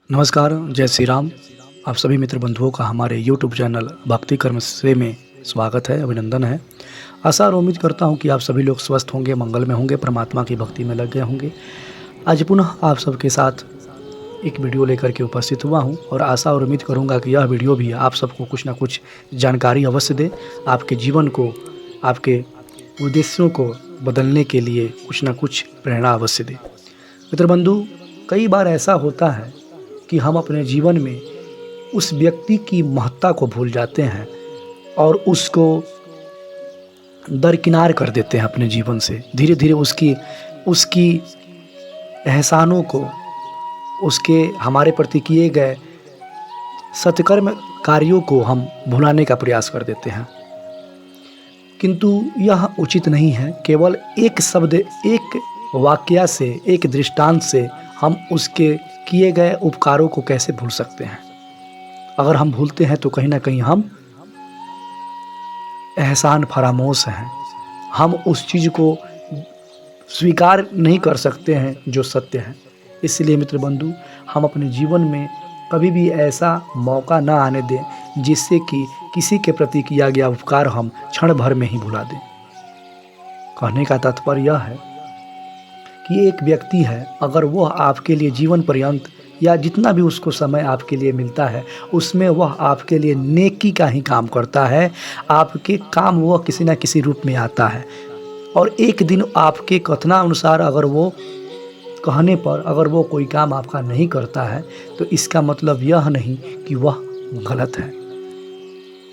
नमस्कार, जय श्री राम। आप सभी मित्र बंधुओं का हमारे यूट्यूब चैनल भक्ति कर्म से में स्वागत है, अभिनंदन है। आशा और उम्मीद करता हूं कि आप सभी लोग स्वस्थ होंगे, मंगल में होंगे, परमात्मा की भक्ति में लग गए होंगे। आज पुनः आप सबके साथ एक वीडियो लेकर के उपस्थित हुआ हूं और आशा और उम्मीद करूंगा कि यह वीडियो भी आप सबको कुछ ना कुछ जानकारी अवश्य दे, आपके जीवन को, आपके उद्देश्यों को बदलने के लिए कुछ ना कुछ प्रेरणा अवश्य दे। मित्र बंधु, कई बार ऐसा होता है कि हम अपने जीवन में उस व्यक्ति की महत्ता को भूल जाते हैं और उसको दरकिनार कर देते हैं अपने जीवन से। धीरे धीरे उसकी उसकी एहसानों को, उसके हमारे प्रति किए गए सत्कर्म कार्यों को हम भुलाने का प्रयास कर देते हैं, किंतु यह उचित नहीं है। केवल एक शब्द, एक वाक्य से, एक दृष्टांत से हम उसके किए गए उपकारों को कैसे भूल सकते हैं। अगर हम भूलते हैं तो कहीं ना कहीं हम एहसान फरामोश हैं। हम उस चीज़ को स्वीकार नहीं कर सकते हैं जो सत्य है। इसलिए मित्र बंधु, हम अपने जीवन में कभी भी ऐसा मौका ना आने दें जिससे कि किसी के प्रति किया गया उपकार हम क्षण भर में ही भुला दें। कहने का तात्पर्य यह है कि एक व्यक्ति है, अगर वह आपके लिए जीवन पर्यंत या जितना भी उसको समय आपके लिए मिलता है उसमें वह आपके लिए नेकी का ही काम करता है, आपके काम वह किसी न किसी रूप में आता है, और एक दिन आपके कथनानुसार अगर वो कहने पर अगर वो कोई काम आपका नहीं करता है तो इसका मतलब यह नहीं कि वह गलत है,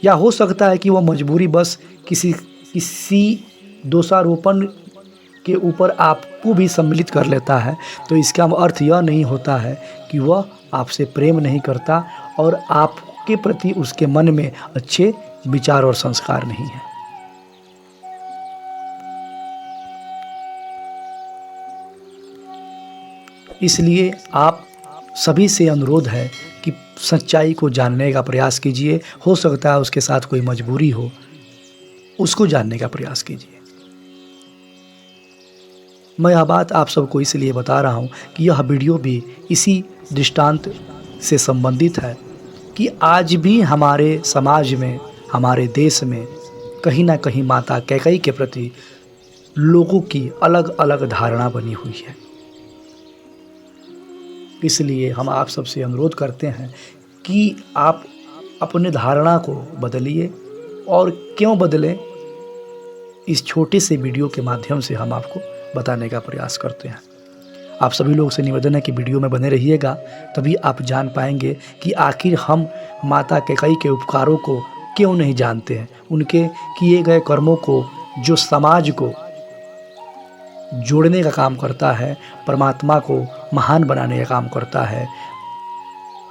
या हो सकता है कि वह मजबूरी बस किसी दोषारोपण के ऊपर आपको भी सम्मिलित कर लेता है। तो इसका अर्थ यह नहीं होता है कि वह आपसे प्रेम नहीं करता और आपके प्रति उसके मन में अच्छे विचार और संस्कार नहीं है। इसलिए आप सभी से अनुरोध है कि सच्चाई को जानने का प्रयास कीजिए। हो सकता है उसके साथ कोई मजबूरी हो, उसको जानने का प्रयास कीजिए। मैं यह बात आप सबको इसलिए बता रहा हूँ कि यह वीडियो भी इसी दृष्टांत से संबंधित है कि आज भी हमारे समाज में, हमारे देश में कहीं ना कहीं माता कैकेयी के प्रति लोगों की अलग अलग धारणा बनी हुई है। इसलिए हम आप सबसे अनुरोध करते हैं कि आप अपने धारणा को बदलिए, और क्यों बदलें, इस छोटे से वीडियो के माध्यम से हम आपको बताने का प्रयास करते हैं। आप सभी लोग से निवेदन है कि वीडियो में बने रहिएगा, तभी आप जान पाएंगे कि आखिर हम माता कैकेयी के उपकारों को क्यों नहीं जानते हैं, उनके किए गए कर्मों को जो समाज को जोड़ने का काम करता है, परमात्मा को महान बनाने का काम करता है,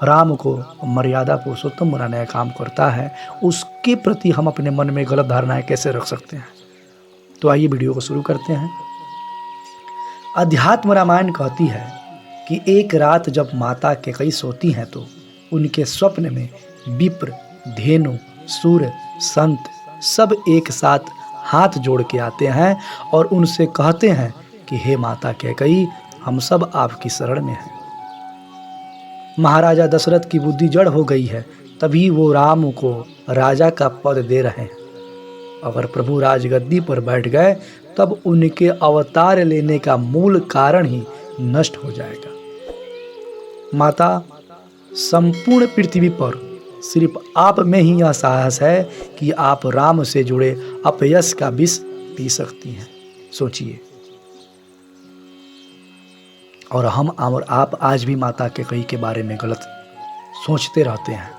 राम को मर्यादा पुरुषोत्तम बनाने का काम करता है, उसके प्रति हम अपने मन में गलत धारणाएं कैसे रख सकते हैं। तो आइए वीडियो को शुरू करते हैं। अध्यात्म रामायण कहती है कि एक रात जब माता कैकेयी सोती हैं तो उनके स्वप्न में विप्र, धेनु, सूर्य, संत सब एक साथ हाथ जोड़ के आते हैं और उनसे कहते हैं कि हे माता कैकेयी, हम सब आपकी शरण में हैं। महाराजा दशरथ की बुद्धि जड़ हो गई है, तभी वो राम को राजा का पद दे रहे हैं। अगर प्रभु राजगद्दी पर बैठ गए तब उनके अवतार लेने का मूल कारण ही नष्ट हो जाएगा। माता, संपूर्ण पृथ्वी पर सिर्फ आप में ही यह साहस है कि आप राम से जुड़े अपयश का विष पी सकती हैं। सोचिए। और हम और आप आज भी माता कैकेयी के बारे में गलत सोचते रहते हैं।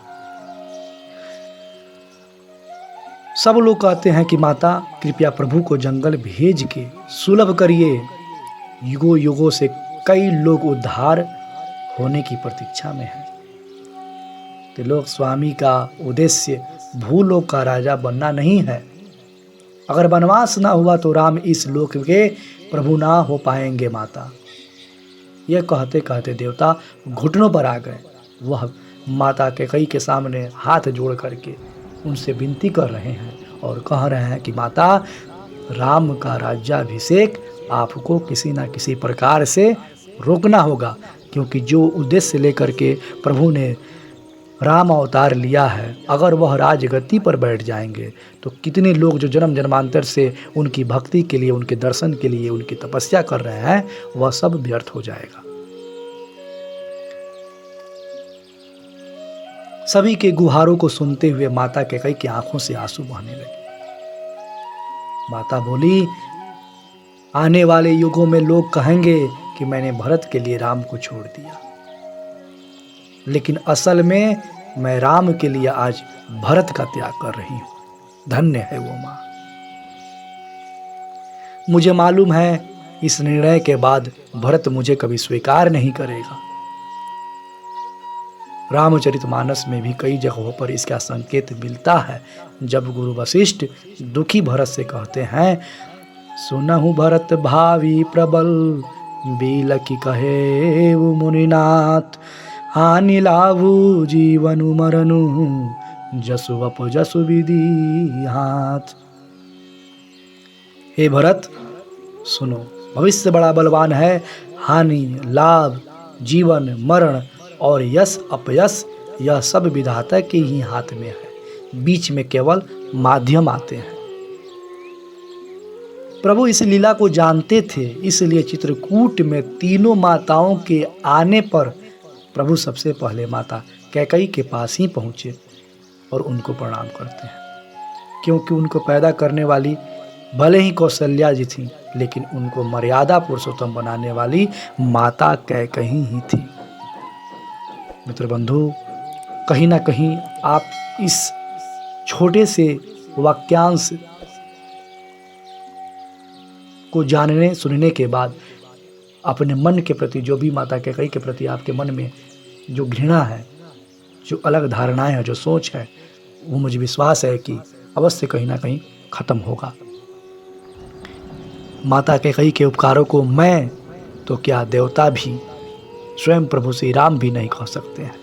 सब लोग कहते हैं कि माता कृपया प्रभु को जंगल भेज के सुलभ करिए। युगों युगों से कई लोग उद्धार होने की प्रतीक्षा में हैं। त्रिलोक स्वामी का उद्देश्य भूलोक का राजा बनना नहीं है। अगर वनवास ना हुआ तो राम इस लोक के प्रभु ना हो पाएंगे माता। यह कहते कहते देवता घुटनों पर आ गए। वह माता कैकेयी के सामने हाथ जोड़ करके उनसे विनती कर रहे हैं और कह रहे हैं कि माता, राम का राज्याभिषेक आपको किसी न किसी प्रकार से रोकना होगा, क्योंकि जो उद्देश्य लेकर के प्रभु ने राम अवतार लिया है, अगर वह राजगद्दी पर बैठ जाएंगे तो कितने लोग जो जन्म जन्मांतर से उनकी भक्ति के लिए, उनके दर्शन के लिए, उनकी तपस्या कर रहे हैं, वह सब व्यर्थ हो जाएगा। सभी के गुहारों को सुनते हुए माता कैकेयी की आंखों से आंसू बहने लगे। माता बोली, आने वाले युगों में लोग कहेंगे कि मैंने भरत के लिए राम को छोड़ दिया, लेकिन असल में मैं राम के लिए आज भरत का त्याग कर रही हूं। धन्य है वो मां। मुझे मालूम है इस निर्णय के बाद भरत मुझे कभी स्वीकार नहीं करेगा। रामचरितमानस में भी कई जगहों पर इसका संकेत मिलता है, जब गुरु वशिष्ठ दुखी भरत से कहते हैं, सुनहु भरत भावी प्रबल, बिलखि कहे वो मुनिनाथ, हानि लाभु जीवनु मरनु, जसु अपजसु विधि हाथ। हे भरत सुनो, भविष्य बड़ा बलवान है। हानि, लाभ, जीवन, मरण और यश अपयश, यह सब विधाता के ही हाथ में है। बीच में केवल माध्यम आते हैं। प्रभु इस लीला को जानते थे, इसलिए चित्रकूट में तीनों माताओं के आने पर प्रभु सबसे पहले माता कैकेयी के पास ही पहुँचे और उनको प्रणाम करते हैं, क्योंकि उनको पैदा करने वाली भले ही कौशल्या जी थी, लेकिन उनको मर्यादा पुरुषोत्तम बनाने वाली माता कैकेयी ही थी। मित्र बंधु, कहीं ना कहीं आप इस छोटे से वाक्यांश को जानने सुनने के बाद अपने मन के प्रति, जो भी माता कैकेयी के प्रति आपके मन में जो घृणा है, जो अलग धारणाएं हैं, जो सोच है, वो मुझे विश्वास है कि अवश्य कहीं ना कहीं खत्म होगा। माता कैकेयी के उपकारों को मैं तो क्या, देवता भी, स्वयं प्रभु श्री राम भी नहीं कह सकते हैं।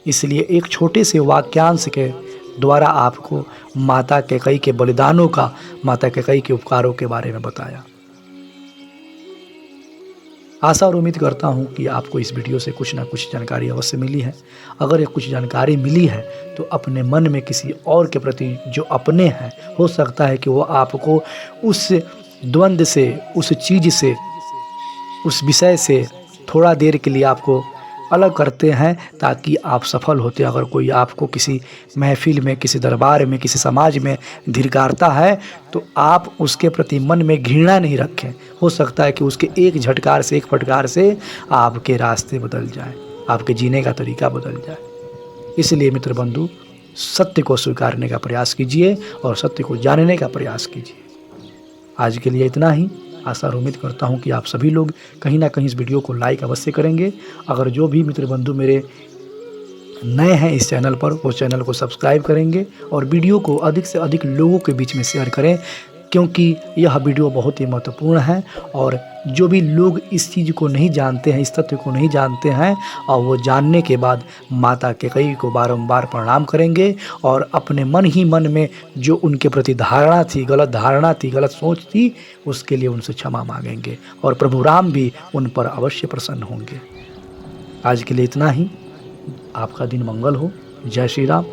इसलिए एक छोटे से वाक्यांश के द्वारा आपको माता कैकेयी के बलिदानों का, माता कैकेयी के उपकारों के बारे में बताया। आशा और उम्मीद करता हूं कि आपको इस वीडियो से कुछ ना कुछ जानकारी अवश्य मिली है। अगर ये कुछ जानकारी मिली है तो अपने मन में किसी और के प्रति जो अपने हैं, हो सकता है कि वो आपको उस द्वंद्व से, उस चीज़ से, उस विषय से थोड़ा देर के लिए आपको अलग करते हैं ताकि आप सफल होते। अगर कोई आपको किसी महफिल में, किसी दरबार में, किसी समाज में धिक्कारता है तो आप उसके प्रति मन में घृणा नहीं रखें। हो सकता है कि उसके एक झटकार से, एक फटकार से आपके रास्ते बदल जाए, आपके जीने का तरीका बदल जाए। इसलिए मित्र बंधु, सत्य को स्वीकारने का प्रयास कीजिए और सत्य को जानने का प्रयास कीजिए। आज के लिए इतना ही। आशा और उम्मीद करता हूं कि आप सभी लोग कहीं ना कहीं इस वीडियो को लाइक अवश्य करेंगे। अगर जो भी मित्र बंधु मेरे नए हैं इस चैनल पर, वो चैनल को सब्सक्राइब करेंगे और वीडियो को अधिक से अधिक लोगों के बीच में शेयर करें, क्योंकि यह वीडियो बहुत ही महत्वपूर्ण है। और जो भी लोग इस चीज़ को नहीं जानते हैं, इस तथ्य को नहीं जानते हैं, और वो जानने के बाद माता कैकेयी को बारंबार प्रणाम करेंगे और अपने मन ही मन में जो उनके प्रति धारणा थी, गलत धारणा थी, गलत सोच थी, उसके लिए उनसे क्षमा मांगेंगे और प्रभु राम भी उन पर अवश्य प्रसन्न होंगे। आज के लिए इतना ही। आपका दिन मंगल हो। जय श्री राम।